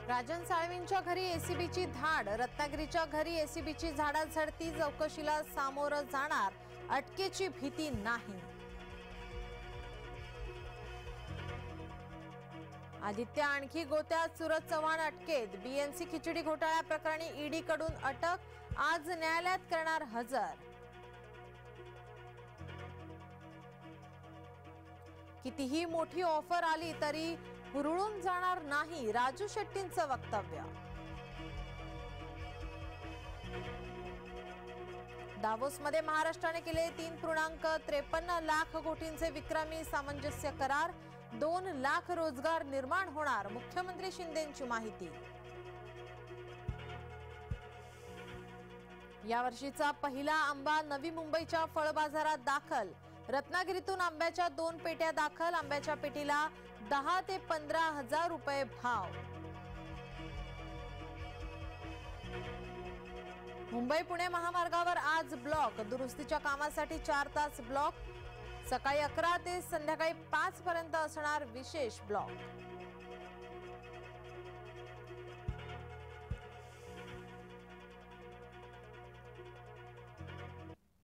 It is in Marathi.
राजन साळवींच्या घरी एसीबीची धाड, रत्नागिरीच्या घरी एसीबीची झाडाझडती, चौकशीला सामोरं जाणार, अटकेची भीती नाही। आदित्य आणखी गोत्यात, सूरज चव्हाण अटकेत, बीएमसी खिचडी घोटाळ्या प्रकरणी ईडी कडून अटक, आज न्यायालयात करणार हजर। कितीही मोठी ऑफर आली तरी हुरळून जाणार नाही, राजू शेट्टींचं वक्तव्य। दावोसमध्ये महाराष्ट्राने केले 3.53 लाख कोटींचे विक्रमी सामंजस्य करार, 2 लाख रोजगार निर्माण होणार, मुख्यमंत्री शिंदेंची माहिती। यावर्षीचा पहिला आंबा नवी मुंबईच्या फळ बाजारात दाखल, रत्नागिरीतून आंब्याच्या 2 पेट्या दाखल, आंब्याच्या पेटीला 10 ते 15 हजार रुपये भाव। मुंबई पुणे महामार्गावर आज ब्लॉक, दुरुस्तीच्या कामासाठी 4 तास ब्लॉक, सकाळी 11 ते संध्याकाळी 5 पर्यंत असणार विशेष ब्लॉक।